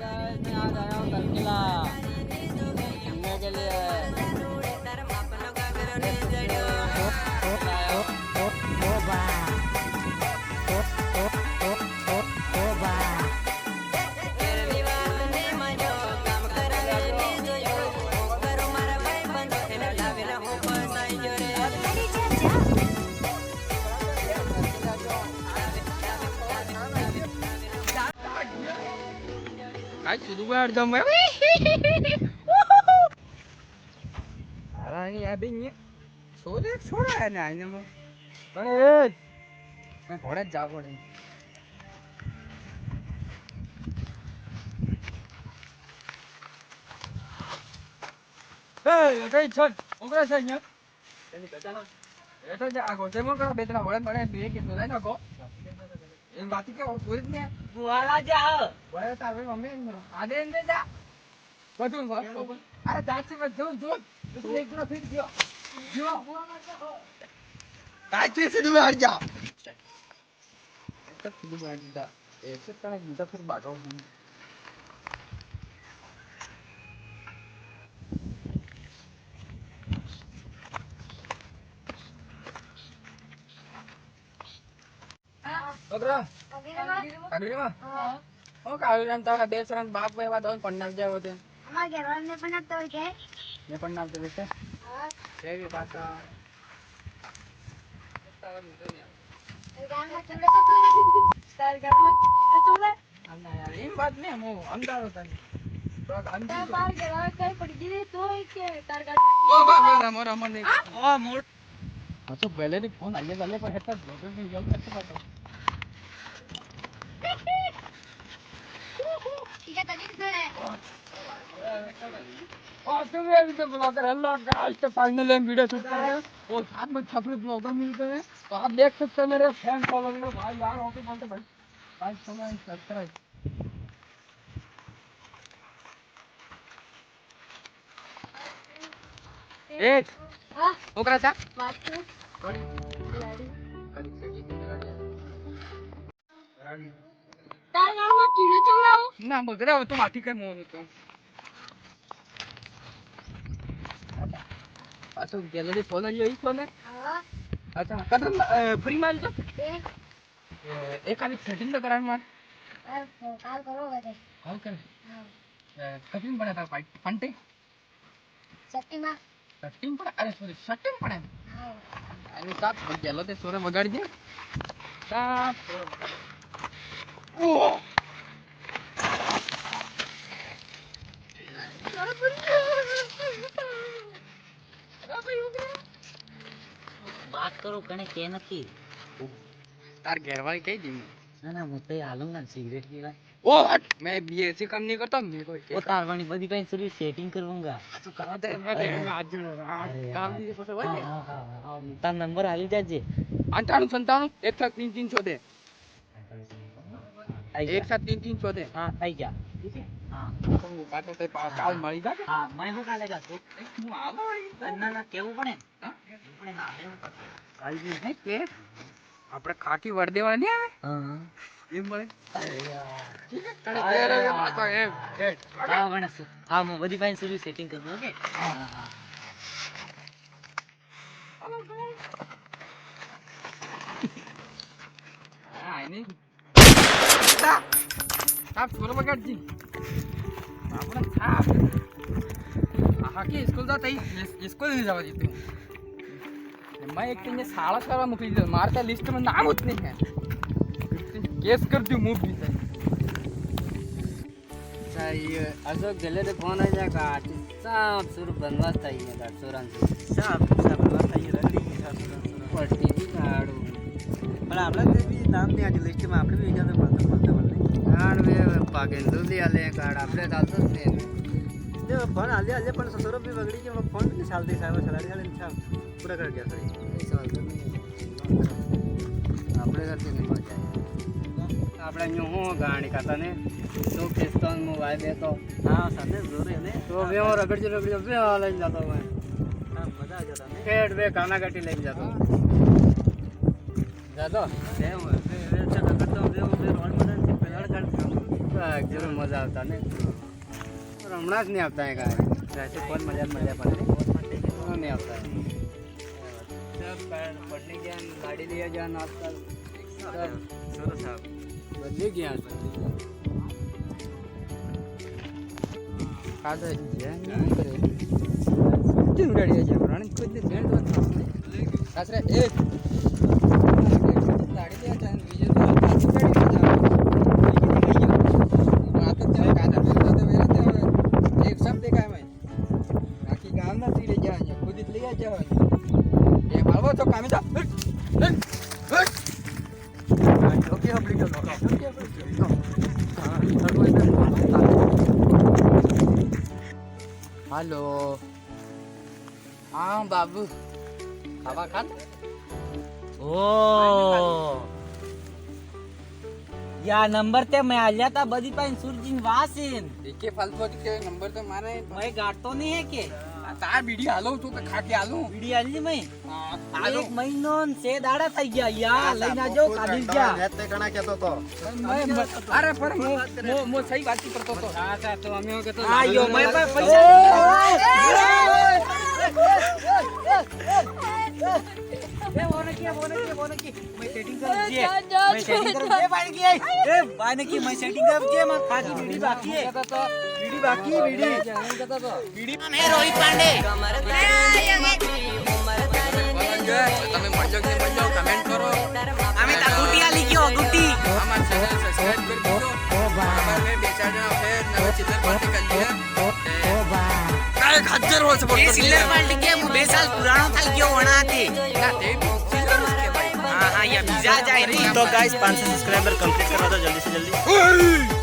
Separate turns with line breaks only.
Guys मैं आज आया हूँ करकिला घूमने के लिए। Cái sudah berjam ya. Ini abangnya. Sudah ni ini mau. Bang, orang jauh ni. Hey, cái chân, ông cái chân nhá. Ini betul lah. Itu je aku. Saya mau kalau betul orang mana biar kita lain aku. Yang batik ke kulit ni. Buat aja. Buat tapi mami ada yang dah. Betul betul. Ada dasar betul. Terus lekor fit dia. Dia buang aja. Kacau sudah aja. Itu sudah aja. Itu kan kita फिर बातों. Otra. Kagiri mah? Oh, kalian tahu ada seorang bapak yang ada pernah jauh tu.
Amar geran ne pernah tahu ke?
Dia pernah tu betul. Saya baca.
Geran macam tu. Star geran tu lah.
Anda ya, ini baat ni mau anda hotan.
Tar par geran kai pergi tu ke tar geran.
Oh, bapak ramah ni. Oh, mur. Macam bela ni phone aja bela पर हेता लोग भी जल्द करते बात.
ठीक है तभी तो है.
और तुम्हें अभी तो ब्लॉगर अल्लाह का आज तो फाइनल है वीडियो शूट कर रहे हैं और साथ में छपरे ब्लॉगर मिलते हैं तो आप देख सकते हैं मेरे फैन फॉलोइंग में भाई यार होके बोलते भाई भाई समय सब्सक्राइब एक
हाँ
ओकरा सा
बात तो tar geran में कीड़े चल रहा हूँ.
ना बोल रहा हो तुम आती कर मोह तो अच्छा गैलरी फॉलो यही कौन है
हाँ
अच्छा कदम फ्री मार दो
ये
एक आदमी सेटिंग तो करा मार
काल करोगे ते.
कॉल कर
हाँ
कटिंग पड़ा था फाइट फंटे
सत्तीमा.
कटिंग पड़ा अरे सॉरी शटिंग पड़ा
हाँ
आणि साप गेलो ते सोरे वगाड दे साप ओ
बात करो कने के નથી
तार घेरवाली कही दी
ના ના હું તો હાલું ના સિગરેટ પીવા
ओ हट मैं बीएससी काम नहीं करता मेरे को
वो तारवानी बदी कहीं सरी सेटिंग करवाऊंगा
तू करा दे मैं आज काम दी फोटो
हाँ
भाई
हाँ हाँ तार नंबर आली जाजे
98 97 1 दे
आई
एक साथ 3 दे
हाँ आई गया हाँ
तो बात तो काल मળી જા
हाँ मैं हूँ कालेगा तू
હું આવો
ना ना केવું પડે
હા
પડે ના
કાલ જે હે કે આપણે ખાકી વર દેવા નહીં આવે
हाँ
એમ મળે
अरे यार
ઠીક है તારે ઘેર આવે પાછો એમ
हाँ मैंने हाँ मैं बदी कहीं सरी सेटिंग कर दूँगी हाँ हाँ
હા એની સાપ છોરો બગાડજી આપણે સાપ હા કે સ્કૂલ જા તઈ સ્કૂલ નહીં જવા દીધું मैं एक दिन शाळा करवा मोकली दिलं मारता लिस्ट मध्ये नाम होत नाही काय केस करते मूव भी
चाहिए अशोक गेले ते फोन आहे का साप सुरू बनवास ताई का चोरांचं साप बनवास ताई रगडी पट्टी बी काढू पण आपलं ते बी नाम नाही आधी लिस्ट मध्ये आपले बी विचारलं म्हणतो काढ बे पाकेन दुली आले काढ आपले चालतच नाही ते फोन आले पण ससुर बी बगडी की फोन बी चालते साहेब सलाडी झाले छाप पुरा कर गया सही चालतं આપણે કરते नहीं पहुंचा આપણે ન્યુ હું ગાણી ખાતા ને તો પિસ્તોલ મોબાઈલ દેતો હા સાથે જોરે ને તો વેવો રગડજો બે લઈને જતો હોય હા મજા આ જતા ને કેડ બે કાનાગાટી લઈને જતો જાતો સેમ વે કરતો બે રોડ માં પેલા કાઢ જરૂર મજા આવતા ને પણ હમણાં જ નહીં આવતા એ કાંઈ રાતે ફોન મજા પડે नहीं आता है सब पढ़ने गया गाड़ी लिया जान आजकल बदले गया खादा है नहीं करे तीन गाड़ी है पुरानी खुद ने सेंड तो आसरे एक गाड़ी लिया जान विजय तो गाड़ी आता चल कादा पे वेरा एक सब देखा है मैं बाकी गांव ना तीरे जाए खुद ही लिया जाए ये मालवा तो काम जा ओके अपनी कर लो हेलो हाँ बाबू खावा खान
ओ या नंबर ते मैं आल्या था बदी पाइन सुरजीन वासिन
देखे फालतू के नंबर तो मारे
मैं गाटतो नहीं है के
तार बीड़ी हालो तो खा के हालो
बीड़ी आली मैं
हालो
एक महीनो से दाड़ा થઈ ગયા या લઈને આજો કાઢી ગયા
તે કણા કેતો તો
अरे पर मो सही बात करतो तो
હા સા તો અમે કે તો
આયો मैं पैसा ए बोने की मैं सेटिंग कर दिए मैं सेटिंग कर दे भाई की ए भाई की मैं सेटिंग कर दिए मैं खाकी बीड़ी बाकी है बीड़ी बाकी बीड़ी कहता तो बीड़ी मैं रोहित पांडे
તમે મજો કે મજો કમેન્ટ કરો
અમે તા ગુટી આલી ગયો ગુટી
અમાર ચેનલ સબસ્ક્રાઇબ કરી દીધો ઓ બા મે બેચારા ફેર નવે ચિલ્લર પાર્ટી કરી લીધા ઓ બા કાય ખજ્જર હો સપોર્ટ
ये सिल्वर पार्टी के 2 साल पुरानो થઈ ગયો વણાથી
ના તે ચિલ્લર કે ભાઈ
हां हां ये वीजा जाए रे
तो गाइस 500 सब्सक्राइबर कंप्लीट करवा दो जल्दी से जल्दी।